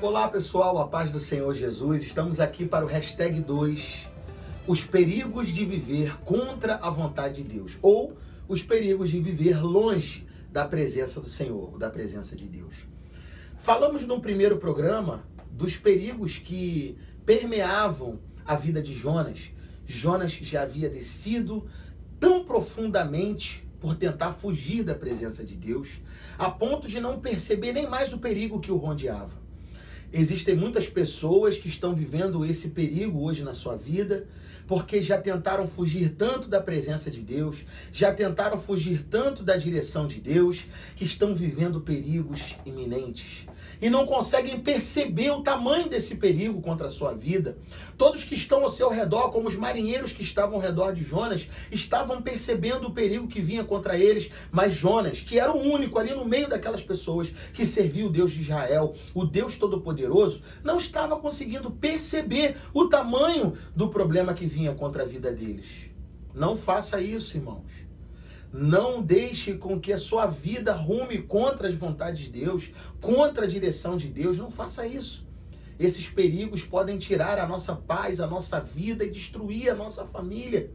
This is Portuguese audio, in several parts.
Olá pessoal, a paz do Senhor Jesus. Estamos aqui para o hashtag 2, os perigos de viver contra a vontade de Deus, ou os perigos de viver longe da presença do Senhor, da presença de Deus. Falamos no primeiro programa dos perigos que permeavam a vida de Jonas. Jonas já havia descido tão profundamente por tentar fugir da presença de Deus, a ponto de não perceber nem mais o perigo que o rodeava. Existem muitas pessoas que estão vivendo esse perigo hoje na sua vida, porque já tentaram fugir tanto da presença de Deus, já tentaram fugir tanto da direção de Deus, que estão vivendo perigos iminentes. E não conseguem perceber o tamanho desse perigo contra a sua vida. Todos que estão ao seu redor, como os marinheiros que estavam ao redor de Jonas, estavam percebendo o perigo que vinha contra eles, mas Jonas, que era o único ali no meio daquelas pessoas que servia o Deus de Israel, o Deus Todo-Poderoso, não estava conseguindo perceber o tamanho do problema que vinha contra a vida deles. Não faça isso, irmãos. Não deixe com que a sua vida rume contra as vontades de Deus, contra a direção de Deus. Não faça isso. Esses perigos podem tirar a nossa paz, a nossa vida e destruir a nossa família.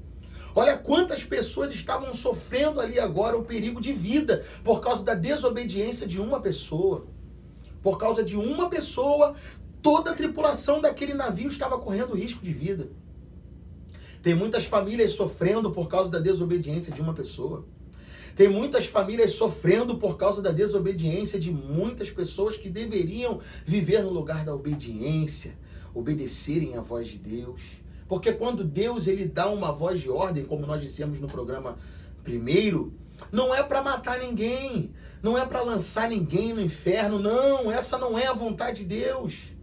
Olha quantas pessoas estavam sofrendo ali agora o perigo de vida por causa da desobediência de uma pessoa. Por causa de uma pessoa, toda a tripulação daquele navio estava correndo risco de vida. Tem muitas famílias sofrendo por causa da desobediência de uma pessoa. Tem muitas famílias sofrendo por causa da desobediência de muitas pessoas que deveriam viver no lugar da obediência, obedecerem à voz de Deus. Porque quando Deus ele dá uma voz de ordem, como nós dissemos no programa primeiro, não é para matar ninguém, não é para lançar ninguém no inferno, não, essa não é a vontade de Deus.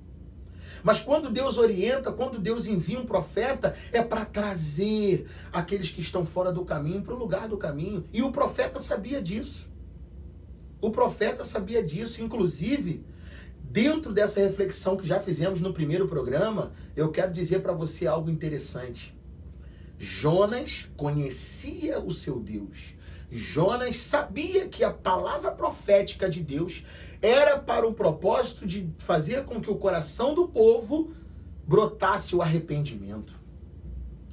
Mas quando Deus orienta, quando Deus envia um profeta, é para trazer aqueles que estão fora do caminho para o lugar do caminho. E o profeta sabia disso. O profeta sabia disso. Inclusive, dentro dessa reflexão que já fizemos no primeiro programa, eu quero dizer para você algo interessante. Jonas conhecia o seu Deus. Jonas sabia que a palavra profética de Deus era para o propósito de fazer com que o coração do povo brotasse o arrependimento.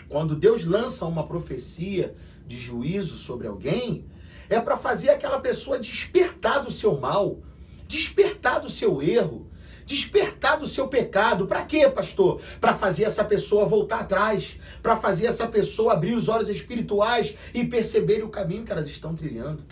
Quando Deus lança uma profecia de juízo sobre alguém, é para fazer aquela pessoa despertar do seu mal, despertar do seu erro, despertar do seu pecado. Para quê, pastor? Para fazer essa pessoa voltar atrás, para fazer essa pessoa abrir os olhos espirituais e perceber o caminho que elas estão trilhando.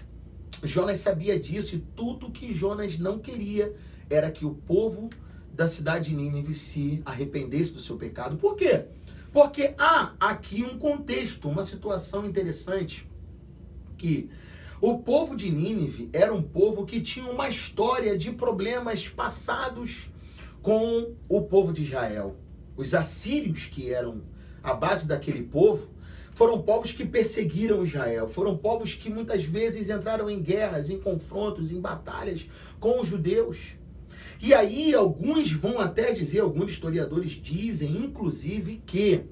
Jonas sabia disso, e tudo que Jonas não queria era que o povo da cidade de Nínive se arrependesse do seu pecado. Por quê? Porque há aqui um contexto, uma situação interessante, que o povo de Nínive era um povo que tinha uma história de problemas passados com o povo de Israel. Os assírios, que eram a base daquele povo, foram povos que perseguiram Israel, foram povos que muitas vezes entraram em guerras, em confrontos, em batalhas com os judeus. E aí alguns vão até dizer, alguns historiadores dizem, inclusive, que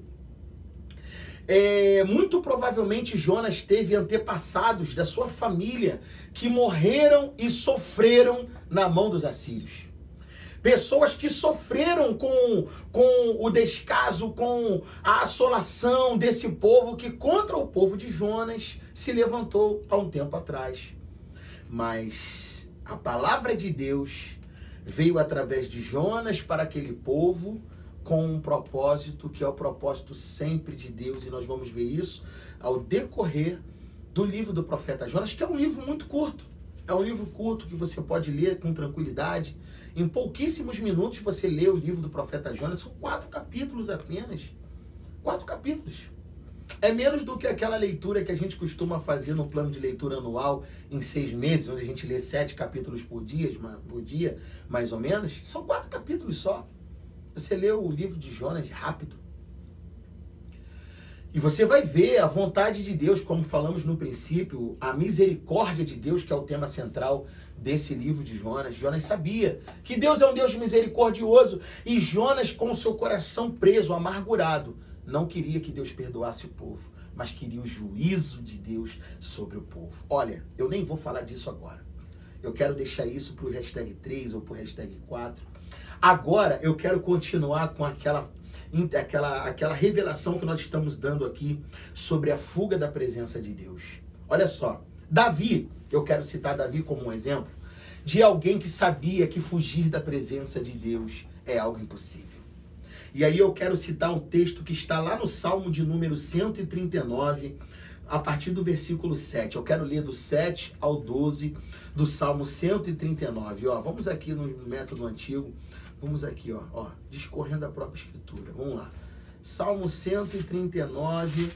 muito provavelmente Jonas teve antepassados da sua família que morreram e sofreram na mão dos assírios. Pessoas que sofreram com o descaso, com a assolação desse povo que contra o povo de Jonas se levantou há um tempo atrás. Mas a palavra de Deus veio através de Jonas para aquele povo com um propósito que é o propósito sempre de Deus. E nós vamos ver isso ao decorrer do livro do profeta Jonas, que é um livro muito curto. É um livro curto que você pode ler com tranquilidade. Em pouquíssimos minutos você lê o livro do profeta Jonas. São 4 capítulos apenas. 4 capítulos. É menos do que aquela leitura que a gente costuma fazer no plano de leitura anual em 6 meses, onde a gente lê 7 capítulos por dia, mais ou menos. São 4 capítulos só. Você lê o livro de Jonas rápido. E você vai ver a vontade de Deus, como falamos no princípio, a misericórdia de Deus, que é o tema central desse livro de Jonas. Jonas sabia que Deus é um Deus misericordioso, e Jonas, com o seu coração preso, amargurado, não queria que Deus perdoasse o povo, mas queria o juízo de Deus sobre o povo. Olha, eu nem vou falar disso agora. Eu quero deixar isso para o hashtag 3 ou para o hashtag 4. Agora eu quero continuar com aquela revelação que nós estamos dando aqui sobre a fuga da presença de Deus. Olha só, Davi, eu quero citar Davi como um exemplo de alguém que sabia que fugir da presença de Deus é algo impossível. E aí eu quero citar um texto que está lá no Salmo de número 139, a partir do versículo 7. Eu quero ler do 7 ao 12 do Salmo 139. Ó, vamos aqui no método antigo, vamos aqui, ó, discorrendo a própria escritura. Vamos lá. Salmo 139,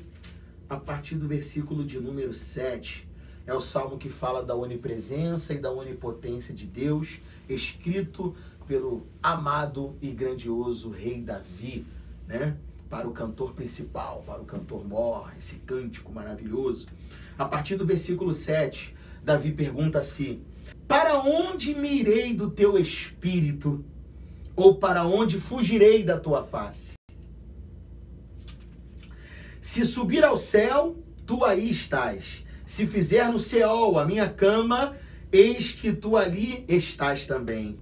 a partir do versículo de número 7. É o salmo que fala da onipresença e da onipotência de Deus, escrito pelo amado e grandioso rei Davi, né? Para o cantor principal, para o cantor mor, esse cântico maravilhoso. A partir do versículo 7, Davi pergunta assim: para onde me irei do teu espírito? Ou para onde fugirei da tua face? Se subir ao céu, tu aí estás. Se fizer no Seol a minha cama, eis que tu ali estás também.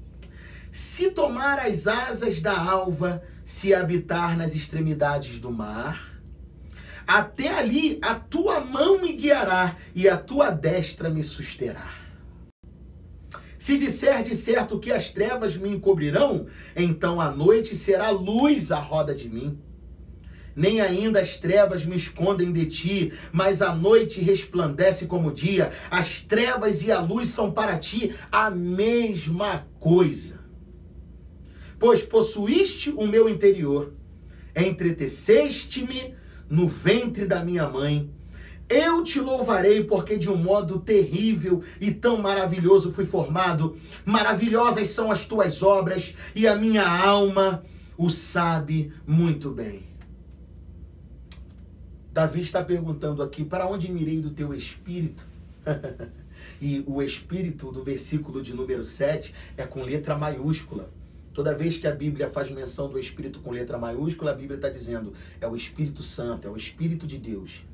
Se tomar as asas da alva, se habitar nas extremidades do mar, até ali a tua mão me guiará e a tua destra me susterá. Se disser de certo que as trevas me encobrirão, então a noite será luz à roda de mim. Nem ainda as trevas me escondem de ti, mas a noite resplandece como o dia. As trevas e a luz são para ti a mesma coisa. Pois possuíste o meu interior, entreteceste-me no ventre da minha mãe. Eu te louvarei, porque de um modo terrível e tão maravilhoso fui formado. Maravilhosas são as tuas obras, e a minha alma o sabe muito bem. Davi está perguntando aqui, para onde me irei do teu espírito? E o espírito do versículo de número 7 é com letra maiúscula. Toda vez que a Bíblia faz menção do Espírito com letra maiúscula, a Bíblia está dizendo, é o Espírito Santo, é o Espírito de Deus.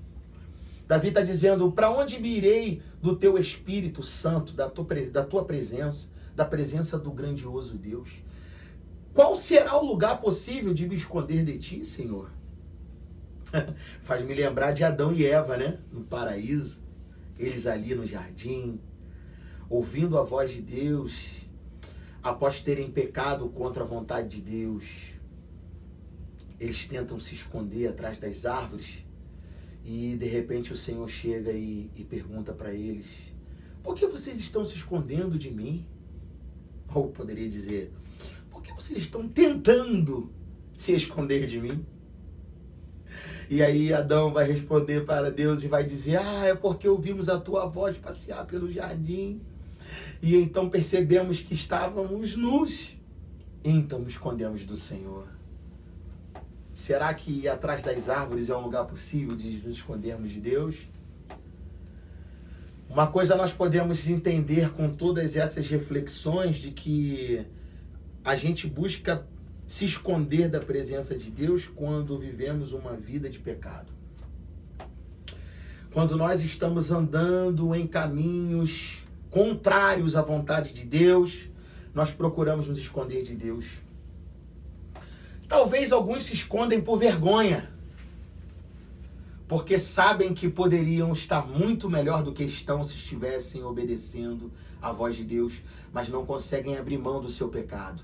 Davi está dizendo, para onde me irei do teu Espírito Santo, da tua presença, da presença do grandioso Deus? Qual será o lugar possível de me esconder de ti, Senhor? Faz me lembrar de Adão e Eva, né? No paraíso, eles ali no jardim, ouvindo a voz de Deus, após terem pecado contra a vontade de Deus, eles tentam se esconder atrás das árvores e de repente o Senhor chega e pergunta para eles, por que vocês estão se escondendo de mim? Ou poderia dizer, por que vocês estão tentando se esconder de mim? E aí Adão vai responder para Deus e vai dizer, é porque ouvimos a tua voz passear pelo jardim. E então percebemos que estávamos nus. E então nos escondemos do Senhor. Será que ir atrás das árvores é um lugar possível de nos escondermos de Deus? Uma coisa nós podemos entender com todas essas reflexões de que a gente busca se esconder da presença de Deus quando vivemos uma vida de pecado. Quando nós estamos andando em caminhos contrários à vontade de Deus, nós procuramos nos esconder de Deus. Talvez alguns se escondem por vergonha, porque sabem que poderiam estar muito melhor do que estão se estivessem obedecendo à voz de Deus, mas não conseguem abrir mão do seu pecado.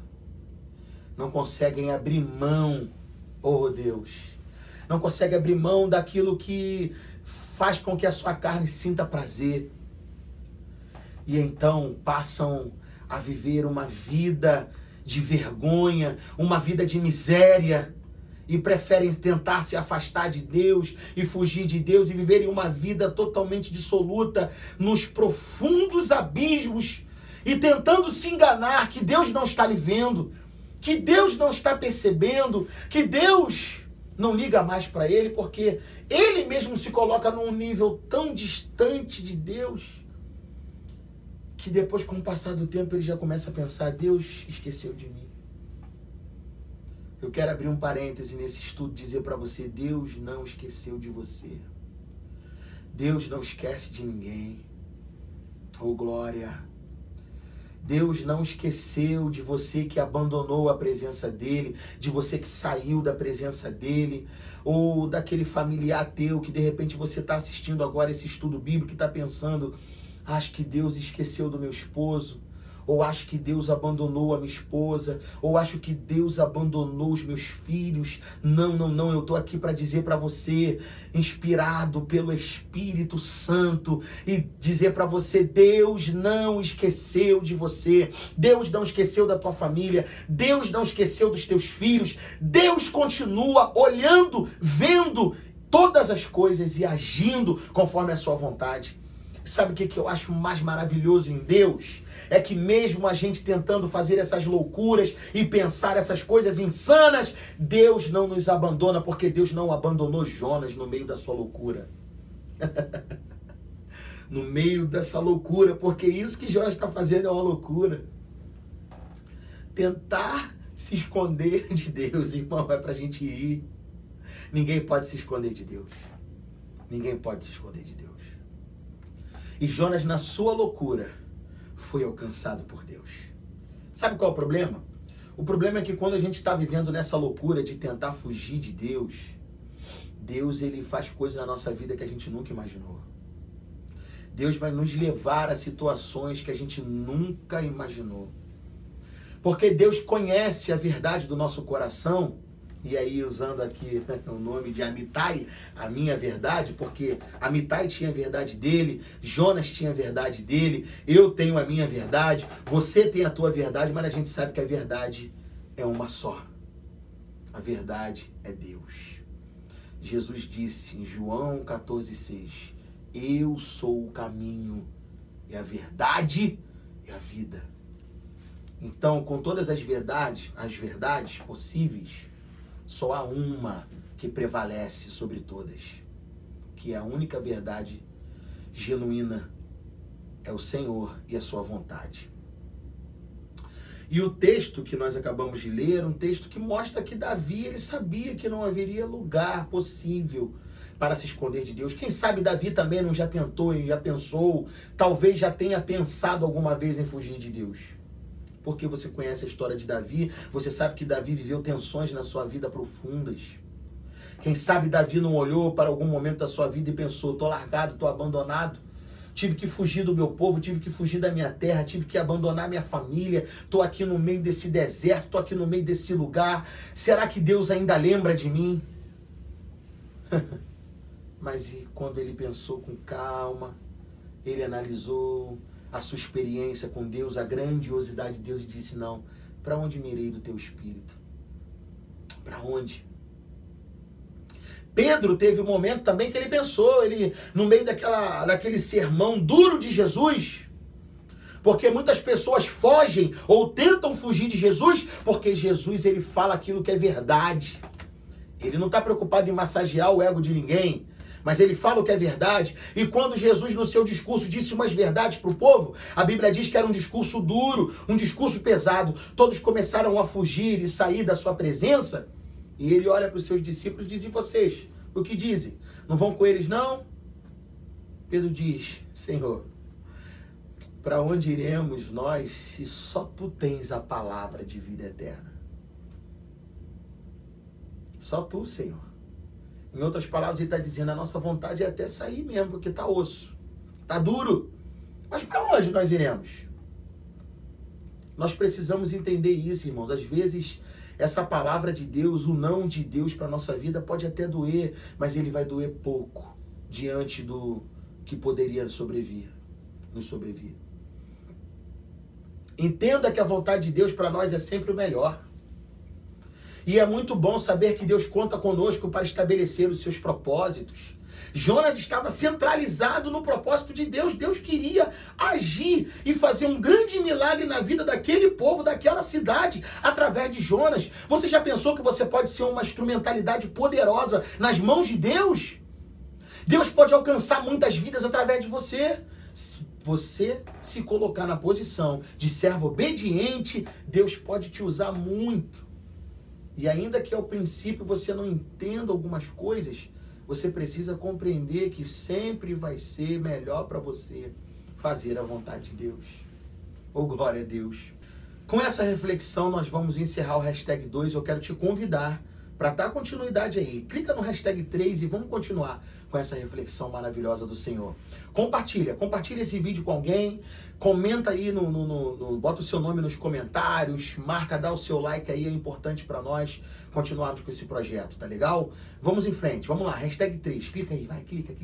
Não conseguem abrir mão, oh Deus, não conseguem abrir mão daquilo que faz com que a sua carne sinta prazer. E então passam a viver uma vida de vergonha, uma vida de miséria, e preferem tentar se afastar de Deus e fugir de Deus e viverem uma vida totalmente dissoluta nos profundos abismos e tentando se enganar que Deus não está lhe vendo, que Deus não está percebendo, que Deus não liga mais para ele, porque ele mesmo se coloca num nível tão distante de Deus, que depois, com o passar do tempo, ele já começa a pensar, Deus esqueceu de mim. Eu quero abrir um parêntese nesse estudo e dizer para você, Deus não esqueceu de você. Deus não esquece de ninguém. Oh, glória! Deus não esqueceu de você que abandonou a presença dele, de você que saiu da presença dele, ou daquele familiar teu que de repente você está assistindo agora esse estudo bíblico e está pensando, acho que Deus esqueceu do meu esposo, ou acho que Deus abandonou a minha esposa, ou acho que Deus abandonou os meus filhos. Não, eu estou aqui para dizer para você, inspirado pelo Espírito Santo, e dizer para você, Deus não esqueceu de você, Deus não esqueceu da tua família, Deus não esqueceu dos teus filhos, Deus continua olhando, vendo todas as coisas e agindo conforme a sua vontade. Sabe o que eu acho mais maravilhoso em Deus? É que mesmo a gente tentando fazer essas loucuras e pensar essas coisas insanas, Deus não nos abandona, porque Deus não abandonou Jonas no meio da sua loucura. No meio dessa loucura, porque isso que Jonas está fazendo é uma loucura. Tentar se esconder de Deus, irmão, é pra gente ir. Ninguém pode se esconder de Deus. Ninguém pode se esconder de Deus. E Jonas, na sua loucura, foi alcançado por Deus. Sabe qual é o problema? O problema é que quando a gente está vivendo nessa loucura de tentar fugir de Deus, Deus ele faz coisas na nossa vida que a gente nunca imaginou. Deus vai nos levar a situações que a gente nunca imaginou. Porque Deus conhece a verdade do nosso coração. E aí, usando aqui o nome de Amitai, a minha verdade, porque Amitai tinha a verdade dele, Jonas tinha a verdade dele, eu tenho a minha verdade, você tem a tua verdade, mas a gente sabe que a verdade é uma só. A verdade é Deus. Jesus disse em João 14,6, eu sou o caminho e a verdade e a vida. Então, com todas as verdades possíveis, só há uma que prevalece sobre todas, que é a única verdade genuína, é o Senhor e a sua vontade. E o texto que nós acabamos de ler, um texto que mostra que Davi, ele sabia que não haveria lugar possível para se esconder de Deus. Quem sabe Davi também não já tentou e já pensou, talvez já tenha pensado alguma vez em fugir de Deus. Porque você conhece a história de Davi, você sabe que Davi viveu tensões na sua vida profundas. Quem sabe Davi não olhou para algum momento da sua vida e pensou, estou largado, estou abandonado, tive que fugir do meu povo, tive que fugir da minha terra, tive que abandonar minha família, estou aqui no meio desse deserto, estou aqui no meio desse lugar, será que Deus ainda lembra de mim? Mas e quando ele pensou com calma, ele analisou a sua experiência com Deus, a grandiosidade de Deus, e disse, não, para onde me irei do teu espírito? Para onde? Pedro teve um momento também que ele pensou, ele no meio daquele sermão duro de Jesus, porque muitas pessoas fogem ou tentam fugir de Jesus, porque Jesus ele fala aquilo que é verdade. Ele não está preocupado em massagear o ego de ninguém, mas ele fala o que é verdade. E quando Jesus, no seu discurso, disse umas verdades para o povo, a Bíblia diz que era um discurso duro, um discurso pesado. Todos começaram a fugir e sair da sua presença. E ele olha para os seus discípulos e diz, e vocês, o que dizem? Não vão com eles, não? Pedro diz, Senhor, para onde iremos nós se só tu tens a palavra de vida eterna? Só tu, Senhor. Em outras palavras, ele está dizendo, a nossa vontade é até sair mesmo, porque está osso, está duro. Mas para onde nós iremos? Nós precisamos entender isso, irmãos. Às vezes, essa palavra de Deus, o não de Deus para a nossa vida pode até doer, mas ele vai doer pouco diante do que poderia nos sobrevir. Entenda que a vontade de Deus para nós é sempre o melhor. E é muito bom saber que Deus conta conosco para estabelecer os seus propósitos. Jonas estava centralizado no propósito de Deus. Deus queria agir e fazer um grande milagre na vida daquele povo, daquela cidade, através de Jonas. Você já pensou que você pode ser uma instrumentalidade poderosa nas mãos de Deus? Deus pode alcançar muitas vidas através de você. Se você se colocar na posição de servo obediente, Deus pode te usar muito. E ainda que ao princípio você não entenda algumas coisas, você precisa compreender que sempre vai ser melhor para você fazer a vontade de Deus. Oh, glória a Deus. Com essa reflexão, nós vamos encerrar o hashtag 2. Eu quero te convidar para dar continuidade aí. Clica no hashtag 3 e vamos continuar com essa reflexão maravilhosa do Senhor. Compartilha esse vídeo com alguém, comenta aí, bota o seu nome nos comentários, marca, dá o seu like aí, é importante para nós continuarmos com esse projeto, tá legal? Vamos em frente, vamos lá, hashtag 3, clica aí, vai, clica.